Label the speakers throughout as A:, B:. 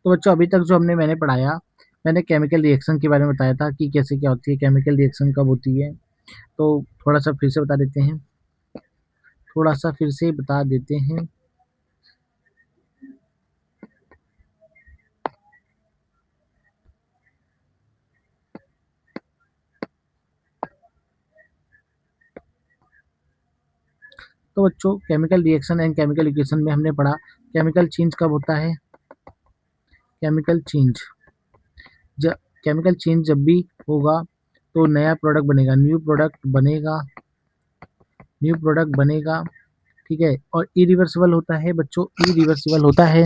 A: तो बच्चों अभी तक जो मैंने पढ़ाया, मैंने केमिकल रिएक्शन के बारे में बताया था कि कैसे क्या होती है, केमिकल रिएक्शन कब होती है। तो थोड़ा सा फिर से बता देते हैं, तो बच्चों chemical reaction and chemical equation में हमने पढ़ा केमिकल चेंज कब होता है। केमिकल चेंज जब केमिकल चेंज जब भी होगा तो नया प्रोडक्ट बनेगा, न्यू प्रोडक्ट बनेगा। ठीक है, और इरिवर्सिबल होता है बच्चों, इरिवर्सिबल होता है।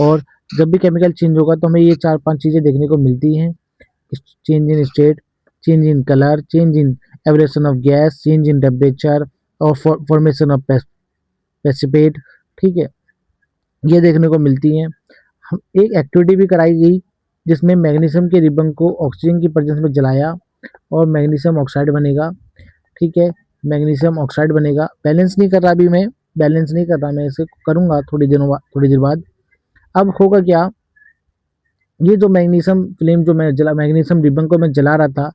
A: और जब भी केमिकल चेंज होगा तो हमें ये 4-5 चीज़ें देखने को मिलती हैं, change in state, change in colour, change in aberration of gas, change in temperature और फॉर्मेशन ऑफ प्रेसिपिटेट। ठीक है, ये देखने को मिलती हैं। हम एक एक्टिविटी भी कराई गई जिसमें मैग्नीशियम के रिबन को ऑक्सीजन की प्रेजेंस में जलाया और मैग्नीशियम ऑक्साइड बनेगा। ठीक है, मैग्नीशियम ऑक्साइड बनेगा। बैलेंस नहीं कर रहा अभी मैं, इसे करूँगा थोड़ी देर बाद। अब होगा क्या, ये जो मैग्नीशियम फ्लेम जो मैग्नीशियम रिबन को मैं जला रहा था,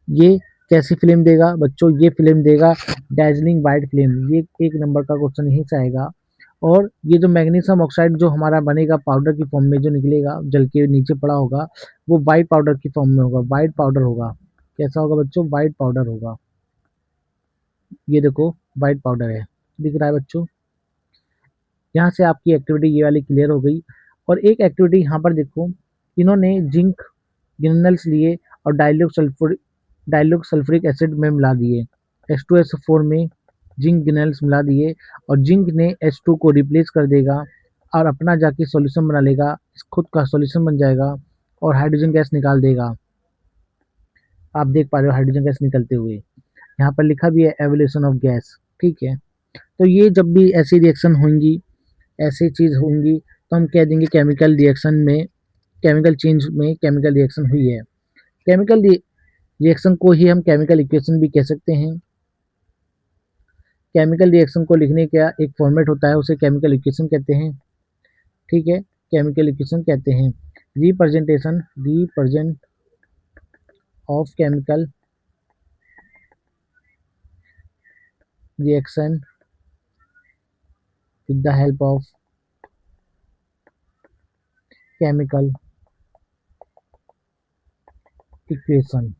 A: ये कैसी फ्लेम देगा बच्चों, ये फ्लेम देगा डैजलिंग वाइट फ्लेम। ये एक नंबर का क्वेश्चन यहीं से आएगा। और ये जो मैग्नीशियम ऑक्साइड जो हमारा बनेगा पाउडर की फॉर्म में, जो निकलेगा जल के नीचे पड़ा होगा, वो वाइट पाउडर की फॉर्म में होगा, वाइट पाउडर होगा। कैसा होगा बच्चों, वाइट पाउडर होगा। ये देखो वाइट पाउडर है, दिख रहा है बच्चों। यहाँ से आपकी एक्टिविटी ये वाली क्लियर हो गई। और एक एक्टिविटी यहाँ पर देखो, इन्होंने जिंक ग्रेन्यूल्स लिए और डाइल्यूक सल्फ्यूरिक एसिड में मिला दिए, H2SO4 में जिंक ग्रेन्यूल्स मिला दिए, और जिंक ने H2 को रिप्लेस कर देगा और अपना जाके सॉल्यूशन बना लेगा, खुद का सॉल्यूशन बन जाएगा और हाइड्रोजन गैस निकाल देगा। आप देख पा रहे हो हाइड्रोजन गैस निकलते हुए, यहाँ पर लिखा भी है एवोल्यूशन ऑफ गैस। ठीक है, तो ये जब भी ऐसी रिएक्शन होंगी, ऐसी चीज़ होंगी, तो हम कह देंगे केमिकल रिएक्शन में, केमिकल चेंज में केमिकल रिएक्शन हुई है। केमिकल रिएक्शन को ही हम केमिकल इक्वेशन भी कह सकते हैं। केमिकल रिएक्शन को लिखने का एक फॉर्मेट होता है, उसे केमिकल इक्वेशन कहते हैं। ठीक है, केमिकल इक्वेशन कहते हैं represent of chemical reaction with the help of chemical equation.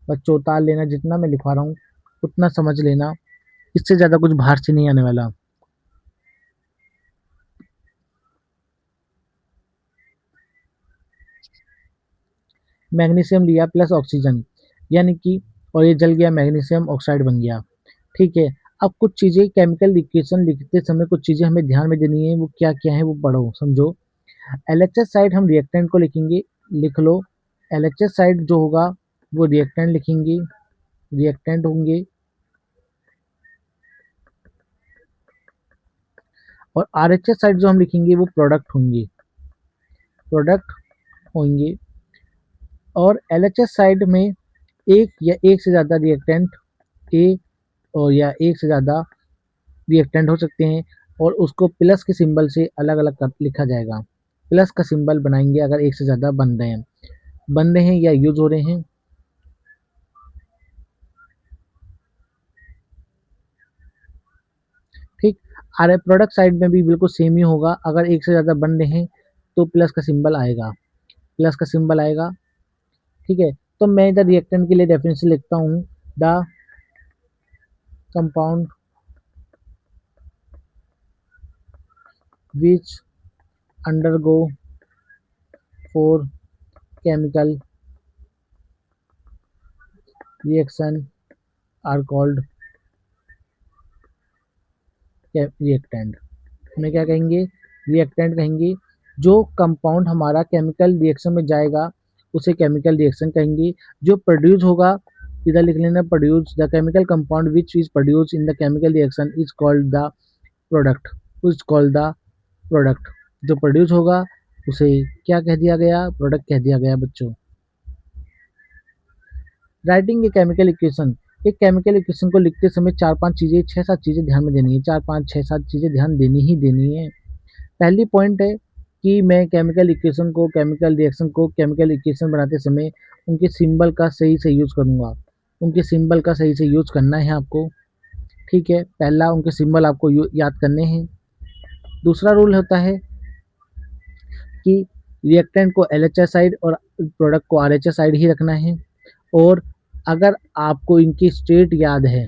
A: बच्चों उतार लेना, जितना मैं लिखवा रहा हूँ उतना समझ लेना, इससे ज़्यादा कुछ बाहर से नहीं आने वाला। मैग्नीशियम लिया प्लस ऑक्सीजन, यानी कि, और ये जल गया, मैग्नीशियम ऑक्साइड बन गया। ठीक है, अब कुछ चीज़ें केमिकल इक्वेशन लिखते समय कुछ चीज़ें हमें ध्यान में देनी है, वो क्या क्या है वो पढ़ो समझो। एलएचएस साइड हम रिएक्टेंट को लिखेंगे, लिख लो। एलएचएस साइड जो होगा वो रिएक्टेंट लिखेंगे, रिएक्टेंट होंगे। और आरएचएस साइड जो हम लिखेंगे वो प्रोडक्ट होंगे, प्रोडक्ट होंगे। और एलएचएस साइड में एक या एक से ज़्यादा रिएक्टेंट, एक और या एक से ज़्यादा रिएक्टेंट हो सकते हैं, और उसको प्लस के सिंबल से अलग अलग लिखा जाएगा। प्लस का सिंबल बनाएंगे अगर एक से ज़्यादा बन रहे हैं या यूज हो रहे हैं। ठीक, अरे प्रोडक्ट साइड में भी बिल्कुल सेम ही होगा, अगर एक से ज़्यादा बन रहे हैं तो प्लस का सिंबल आएगा, प्लस का सिंबल आएगा। ठीक है, तो मैं इधर रिएक्टेंट के लिए डेफिनेशन लिखता हूँ, the compound which undergo for chemical reaction are called reactant. हमें क्या कहेंगे, रिएक्टेंट कहेंगे। जो कंपाउंड हमारा केमिकल रिएक्शन में जाएगा उसे केमिकल रिएक्शन कहेंगे। जो प्रोड्यूस होगा, इधर लिख लेना produce, the chemical compound which is produce in the chemical reaction is called the product, is called the product. जो प्रोड्यूस होगा उसे क्या कह दिया गया, प्रोडक्ट कह दिया गया बच्चों। राइटिंग ए केमिकल इक्वेशन, एक केमिकल इक्वेशन को लिखते समय 4-5 चीज़ें, 6-7 चीज़ें ध्यान में देनी है, 4-5-6-7 चीज़ें ध्यान देनी ही देनी है। पहली पॉइंट है कि मैं केमिकल इक्वेशन को, केमिकल रिएक्शन को, केमिकल इक्वेशन बनाते समय उनके सिंबल का सही से यूज़ करूँगा। उनके सिंबल का सही से यूज़ करना है आपको, ठीक है। पहला उनके सिंबल आपको याद करने हैं। दूसरा रूल होता है कि रिएक्टेंट को एलएचएस साइड और प्रोडक्ट को आरएचएस साइड ही रखना है। और अगर आपको इनकी स्टेट याद है,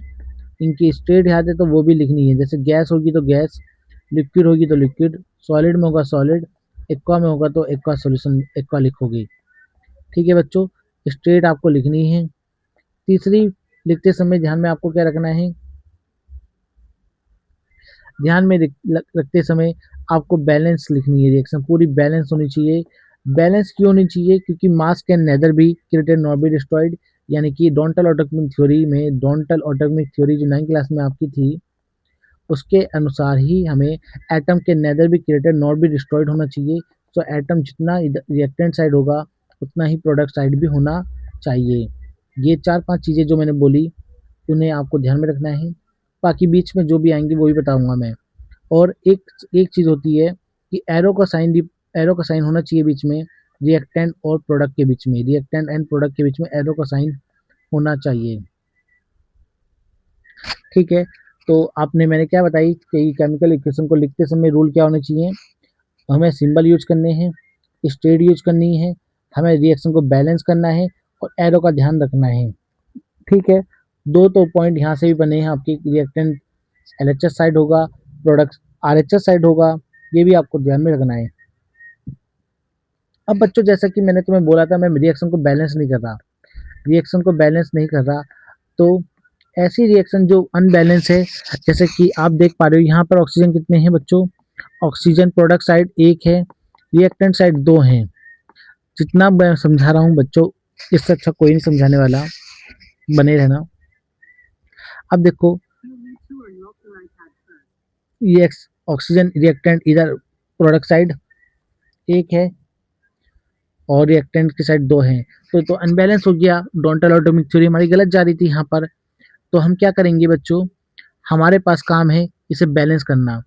A: इनकी स्टेट याद है तो वो भी लिखनी है। जैसे गैस होगी तो गैस, लिक्विड होगी तो लिक्विड, सॉलिड में होगा सॉलिड, एक्वा में होगा तो एक्वा सॉल्यूशन एक्वा लिखोगे, ठीक है बच्चों। स्टेट आपको लिखनी है। तीसरी, लिखते समय ध्यान में आपको क्या रखना है, ध्यान में रखते समय आपको बैलेंस लिखनी है। रिएक्शन पूरी बैलेंस होनी चाहिए। बैलेंस क्यों होनी चाहिए? क्योंकि मास can neither be created nor be destroyed, यानी कि डोंटल ऑटोमिक थ्योरी में, डोंटल ऑटोमिक थ्योरी जो 9th क्लास में आपकी थी, उसके अनुसार ही हमें एटम के nether be created nor be destroyed होना चाहिए। तो एटम जितना रिएक्टेंट साइड होगा उतना ही प्रोडक्ट साइड भी होना चाहिए। ये 4-5 चीज़ें जो मैंने बोली उन्हें आपको ध्यान में रखना है। बाकी बीच में जो भी आएंगी वो भी बताऊंगा मैं। और एक एक चीज़ होती है कि एरो का साइन होना चाहिए बीच में, रिएक्टेंट और प्रोडक्ट के बीच में, रिएक्टेंट एंड प्रोडक्ट के बीच में एरो का साइन होना चाहिए, ठीक है। तो आपने मैंने क्या बताई कि केमिकल इक्वेशन को लिखते समय रूल क्या होने चाहिए, हमें सिंबल यूज करने हैं, स्टेट यूज करनी है, हमें रिएक्शन को बैलेंस करना है और एरो का ध्यान रखना है, ठीक है। दो तो पॉइंट यहाँ से भी बने हैं आपके, रिएक्टेंट एलएचएस साइड होगा, प्रोडक्ट आरएचएस साइड होगा, ये भी आपको ध्यान में रखना है। अब बच्चों जैसा कि मैंने तुम्हें बोला था, मैं रिएक्शन को बैलेंस नहीं कर रहा, रिएक्शन को बैलेंस नहीं कर रहा, तो ऐसी रिएक्शन जो अनबैलेंस है, जैसे कि आप देख पा रहे हो यहाँ पर ऑक्सीजन कितने हैं बच्चों, ऑक्सीजन प्रोडक्ट साइड 1 है, रिएक्टेंट साइड 2 हैं। जितना मैं समझा रहा हूँ बच्चों, इससे अच्छा कोई नहीं समझाने वाला, बने रहना। अब देखो ये ऑक्सीजन रिएक्टेंट इधर प्रोडक्ट साइड 1 है और रिएक्टेंट की साइड 2 है, तो अनबैलेंस हो गया। डोंटल ऑटोमिक थ्योरी हमारी गलत जा रही थी यहाँ पर। तो हम क्या करेंगे बच्चों, हमारे पास काम है इसे बैलेंस करना,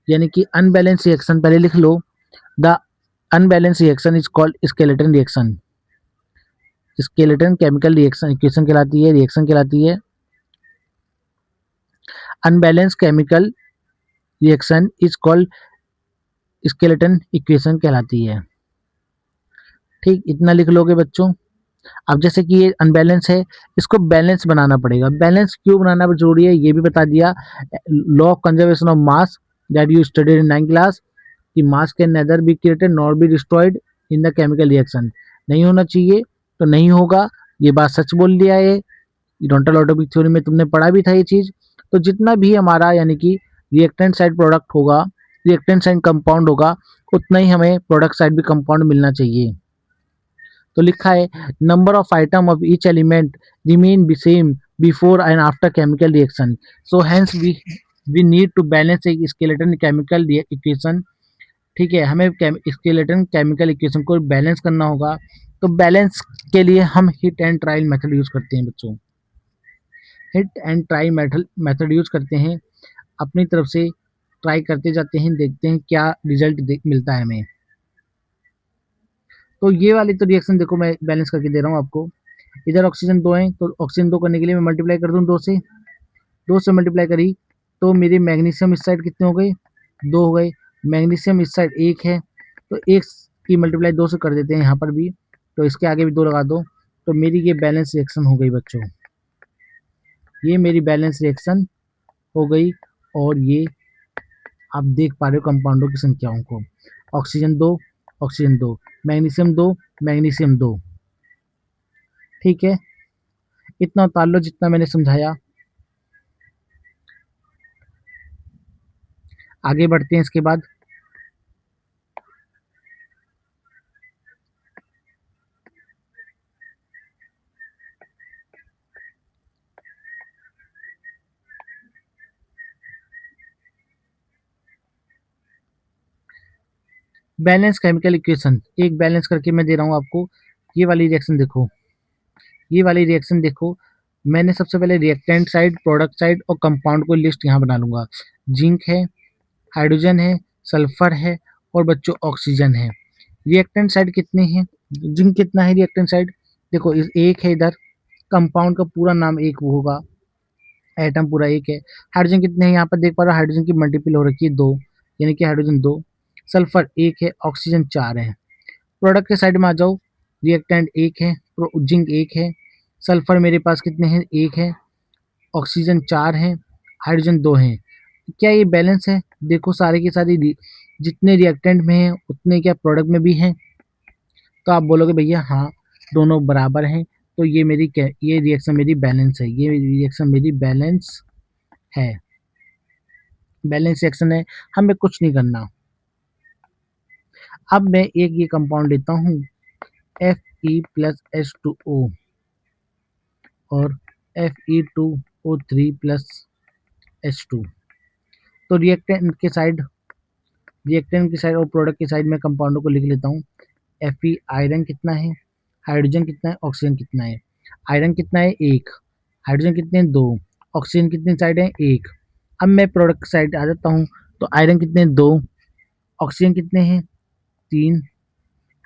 A: यानी कि अनबैलेंस रिएक्शन पहले लिख लो। The unbalance reaction is called skeleton reaction. Skeleton chemical reaction equation कहलाती है, रिएक्शन कहलाती है। Unbalance chemical reaction is called skeleton equation कहलाती है, ठीक। इतना लिख लोगे बच्चों। अब जैसे कि ये अनबैलेंस है, इसको बैलेंस बनाना पड़ेगा। बैलेंस क्यों बनाना जरूरी है ये भी बता दिया। Law of conservation of mass that you studied in 9th class, कि mass can neither be created nor be destroyed in the chemical reaction. नहीं होना चाहिए तो नहीं होगा, ये बात सच बोल दिया है। डोंटल ऑटोमिक थ्योरी में तुमने पढ़ा भी था ये चीज़। तो जितना भी हमारा यानी कि रिएक्टेंट साइड प्रोडक्ट होगा, रिएक्टेंट साइड कंपाउंड होगा, उतना ही हमें प्रोडक्ट साइड भी कंपाउंड मिलना चाहिए। तो लिखा है number of item of each element remain same before and after chemical reaction, so hence we need to balance a skeleton chemical equation, ठीक है। हमें स्केलेटन केमिकल इक्वेशन को बैलेंस करना होगा। तो बैलेंस के लिए हम hit and trial method use करते हैं बच्चों, hit and try method use करते हैं। अपनी तरफ से ट्राई करते जाते हैं, देखते हैं क्या रिजल्ट मिलता है हमें। तो ये वाली तो रिएक्शन देखो मैं बैलेंस करके दे रहा हूँ आपको। इधर ऑक्सीजन 2 है, तो ऑक्सीजन 2 करने के लिए मैं मल्टीप्लाई कर दूँ 2 से मल्टीप्लाई करी तो मेरी मैग्नीशियम इस साइड कितने हो गए, 2 हो गए। मैग्नीशियम इस साइड 1 है, तो 1 की मल्टीप्लाई 2 से कर देते हैं यहाँ पर भी, तो इसके आगे भी 2 लगा दो, तो मेरी ये बैलेंस रिएक्शन हो गई बच्चों, ये मेरी बैलेंस रिएक्शन हो गई। और ये आप देख पा रहे हो कंपाउंडों की संख्याओं को, ऑक्सीजन 2 ऑक्सीजन 2, मैग्नीशियम 2 मैग्नीशियम 2, ठीक है। इतना उतार लो जितना मैंने समझाया। आगे बढ़ते हैं इसके बाद। बैलेंस केमिकल इक्वेशन एक बैलेंस करके मैं दे रहा हूँ आपको। ये वाली रिएक्शन देखो, ये वाली रिएक्शन देखो। मैंने सबसे पहले रिएक्टेंट साइड, प्रोडक्ट साइड और कंपाउंड को लिस्ट यहाँ बना लूंगा। जिंक है, हाइड्रोजन है, सल्फर है और बच्चों ऑक्सीजन है। रिएक्टेंट साइड कितने हैं, जिंक कितना है रिएक्टेंट साइड, देखो इस एक है इधर, कंपाउंड का पूरा नाम एक वो होगा, एटम पूरा एक है। हाइड्रोजन कितने हैं यहाँ पर देख पा रहे हो, हाइड्रोजन की मल्टीपल हो रखी है 2, यानी कि हाइड्रोजन 2। सल्फर एक है, ऑक्सीजन 4 है। प्रोडक्ट के साइड में आ जाओ, रिएक्टेंट एक है, जिंक एक है, सल्फर मेरे पास कितने हैं, एक है, ऑक्सीजन 4 है, हाइड्रोजन 2 है। क्या ये बैलेंस है, देखो सारे के सारे जितने रिएक्टेंट में है उतने क्या प्रोडक्ट में भी हैं, तो आप बोलोगे भैया हाँ दोनों बराबर हैं, तो ये मेरी क्या, ये रिएक्शन मेरी बैलेंस है, ये रिएक्शन मेरी बैलेंस है, बैलेंस रिएक्शन है, हमें कुछ नहीं करना। अब मैं एक ये कंपाउंड लेता हूँ Fe प्लस H2O और Fe2O3 प्लस H2, तो रिएक्टेंट की साइड और प्रोडक्ट की साइड में कंपाउंडों को लिख लेता हूँ। Fe आयरन कितना है, हाइड्रोजन कितना है, ऑक्सीजन कितना है। आयरन कितना है, 1, हाइड्रोजन कितने हैं, 2, ऑक्सीजन कितनी साइड है, 1। अब मैं प्रोडक्ट साइड आ जाता हूँ, तो आयरन कितने हैं, 2, ऑक्सीजन कितने हैं, 3,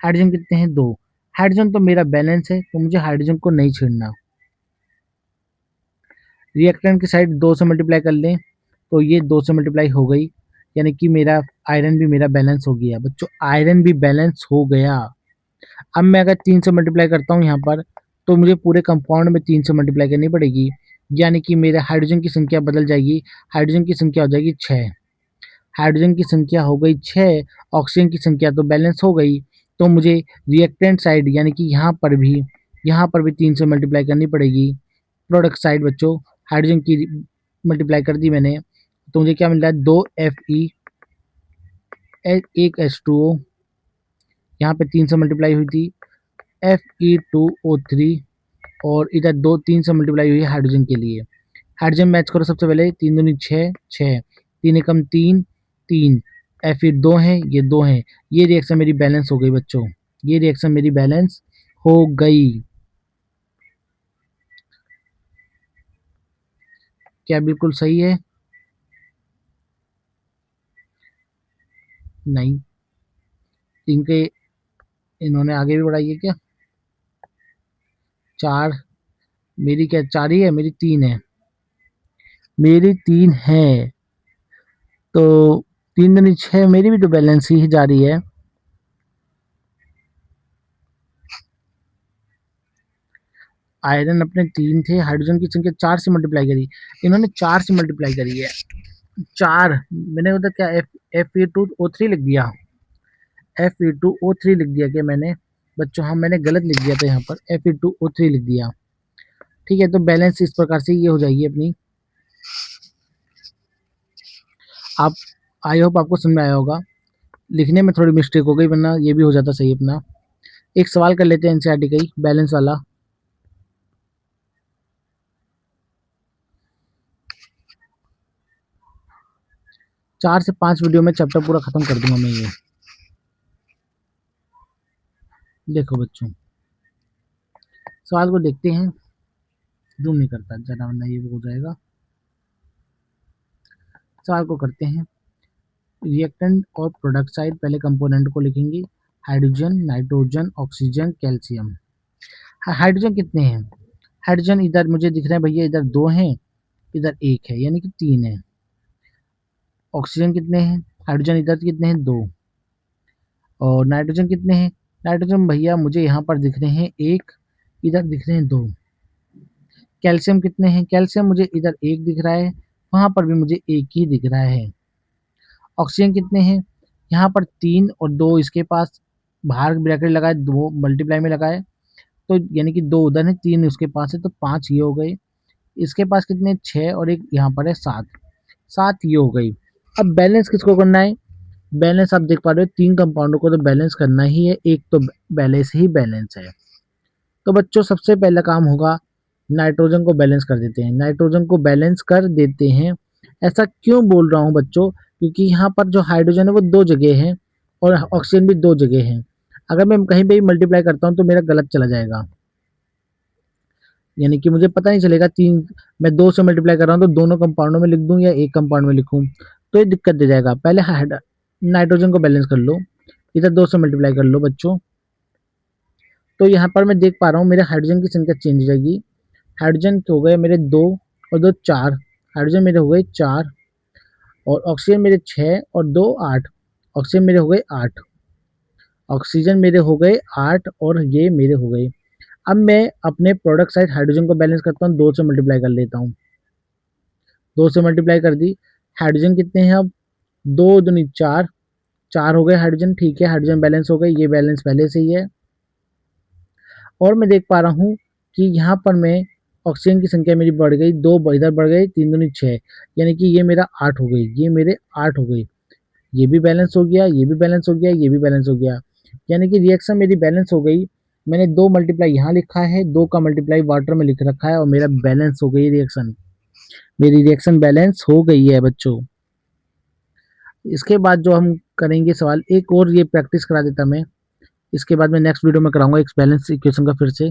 A: हाइड्रोजन कितने हैं, 2। हाइड्रोजन तो मेरा बैलेंस है, तो मुझे हाइड्रोजन को नहीं छेड़ना। रिएक्टेंट की साइड 2 से मल्टीप्लाई कर लें, तो ये 2 से मल्टीप्लाई हो गई, यानी कि मेरा आयरन भी मेरा बैलेंस हो गया बच्चों, आयरन भी बैलेंस हो गया। अब मैं अगर 3 से मल्टीप्लाई करता हूँ यहाँ पर, तो मुझे पूरे कंपाउंड में 3 से मल्टीप्लाई करनी पड़ेगी, यानी कि मेरे हाइड्रोजन की संख्या बदल जाएगी, हाइड्रोजन की संख्या हो जाएगी 6, हाइड्रोजन की संख्या हो गई 6, ऑक्सीजन की संख्या तो बैलेंस हो गई, तो मुझे रिएक्टेंट साइड यानी कि यहाँ पर भी 3 से मल्टीप्लाई करनी पड़ेगी। प्रोडक्ट साइड बच्चों हाइड्रोजन की मल्टीप्लाई कर दी मैंने, तो मुझे क्या मिल रहा है, 2Fe, 1H2O, यहाँ पे 3 से मल्टीप्लाई हुई थी, Fe2O3, और इधर 3 से मल्टीप्लाई हुई है हाइड्रोजन के लिए। हाइड्रोजन मैच करो सबसे पहले, 3 दूनी 6, 6, 3 एकम 3, 3, Fe 2 है, ये 2 है, ये रिएक्शन मेरी बैलेंस हो गई बच्चों, ये रिएक्शन मेरी बैलेंस हो गई। क्या बिल्कुल सही है, नहीं, इनके इन्होंने आगे भी बढ़ाई है क्या, 4, मेरी क्या 4 ही है, मेरी 3 है, मेरी 3 है, तो 3 दूनी 6, मेरी भी तो बैलेंस ही जा रही है। आयरन अपने 3 थे, हाइड्रोजन की संख्या 4 से मल्टीप्लाई करी, इन्होंने 4 से मल्टीप्लाई करी है, 4, मैंने उधर क्या Fe2O3 लिख दिया, Fe2O3 लिख दिया क्या मैंने बच्चों, हाँ मैंने गलत लिख दिया था यहाँ पर, Fe2O3 लिख दिया, ठीक है। तो बैलेंस इस प्रकार से ये हो जाएगी अपनी, आप आई होप आपको समझ में आया होगा, लिखने में थोड़ी मिस्टेक हो गई वरना ये भी हो जाता सही अपना। एक सवाल कर लेते हैं एनसीईआरटी का ही बैलेंस वाला, 4 से 5 वीडियो में चैप्टर पूरा खत्म कर दूंगा मैं ये, देखो बच्चों सवाल को देखते हैं, जूम नहीं करता ज़्यादा वरना ये हो जाएगा। सवाल को करते हैं, रिएक्टेंट और प्रोडक्ट साइड पहले कंपोनेंट को लिखेंगे, hydrogen, nitrogen, oxygen, calcium. Hydrogen कितने हैं, हाइड्रोजन इधर मुझे दिख रहे हैं भैया, इधर 2 हैं, इधर 1 है, यानी कि 3 है। ऑक्सीजन कितने हैं, हाइड्रोजन इधर कितने हैं, 2, और नाइट्रोजन कितने हैं, नाइट्रोजन भैया मुझे यहाँ पर दिख रहे हैं 1, इधर दिख रहे हैं 2। कैल्शियम कितने हैं, कैल्शियम मुझे इधर 1 दिख रहा है, वहाँ पर भी मुझे 1 ही दिख रहा है। ऑक्सीजन कितने हैं, यहाँ पर 3 और 2 इसके पास, बाहर ब्रैकेट लगाए, 2 मल्टीप्लाई में लगाए, तो यानी कि 2 उधर है, 3 उसके पास है, तो 5 ये हो गए। इसके पास कितने, 6, और एक यहाँ पर है 7, 7 ये हो गई। अब बैलेंस किसको करना है, बैलेंस आप देख पा रहे हो 3 कंपाउंडों को तो बैलेंस करना ही है, एक तो बैलेंस ही बैलेंस है। तो बच्चों सबसे पहला काम होगा, नाइट्रोजन को बैलेंस कर देते हैं, नाइट्रोजन को बैलेंस कर देते हैं। ऐसा क्यों बोल रहा हूँ बच्चों, क्योंकि यहाँ पर जो हाइड्रोजन है वो 2 जगह है और ऑक्सीजन भी 2 जगह है, अगर मैं कहीं पे भी मल्टीप्लाई करता हूँ तो मेरा गलत चला जाएगा, यानी कि मुझे पता नहीं चलेगा 3, मैं 2 से मल्टीप्लाई कर रहा हूँ तो दोनों कंपाउंडों में लिख दूँ या एक कंपाउंड में लिखूँ, तो ये दिक्कत दे जाएगा। पहले नाइट्रोजन को बैलेंस कर लो, इधर 2 से मल्टीप्लाई कर लो बच्चों। तो यहाँ पर मैं देख पा रहा हूँ मेरे हाइड्रोजन की संख्या चेंज हो जाएगी। हाइड्रोजन हो गए मेरे 2 और 2 4, हाइड्रोजन मेरे हो गए 4 और ऑक्सीजन मेरे 6 और 2 8, ऑक्सीजन मेरे हो गए 8, ऑक्सीजन मेरे हो गए 8 और ये मेरे हो गए। अब मैं अपने प्रोडक्ट साइड हाइड्रोजन को बैलेंस करता हूँ, 2 से मल्टीप्लाई कर लेता हूँ, 2 से मल्टीप्लाई कर दी। हाइड्रोजन कितने हैं अब, 2 दूनी 4, 4 हो गए हाइड्रोजन, ठीक है, हाइड्रोजन बैलेंस हो गए, ये बैलेंस पहले से ही है। और मैं देख पा रहा हूँ कि यहाँ पर मैं ऑक्सीजन की संख्या मेरी बढ़ गई, 2 इधर बढ़ गई, 3 दूनी 6, यानी कि ये मेरा 8 हो गई, ये मेरे 8 हो गई, ये भी बैलेंस हो गया, ये भी बैलेंस हो गया, ये भी बैलेंस हो गया, यानी कि रिएक्शन मेरी बैलेंस हो गई। मैंने 2 मल्टीप्लाई यहाँ लिखा है, 2 का मल्टीप्लाई वाटर में लिख रखा है और मेरा बैलेंस हो गई रिएक्शन, मेरी रिएक्शन बैलेंस हो गई है बच्चों। इसके बाद जो हम करेंगे सवाल, एक और ये प्रैक्टिस करा देता मैं, इसके बाद मैं नेक्स्ट वीडियो में कराऊंगा एक बैलेंस इक्वेशन का फिर से।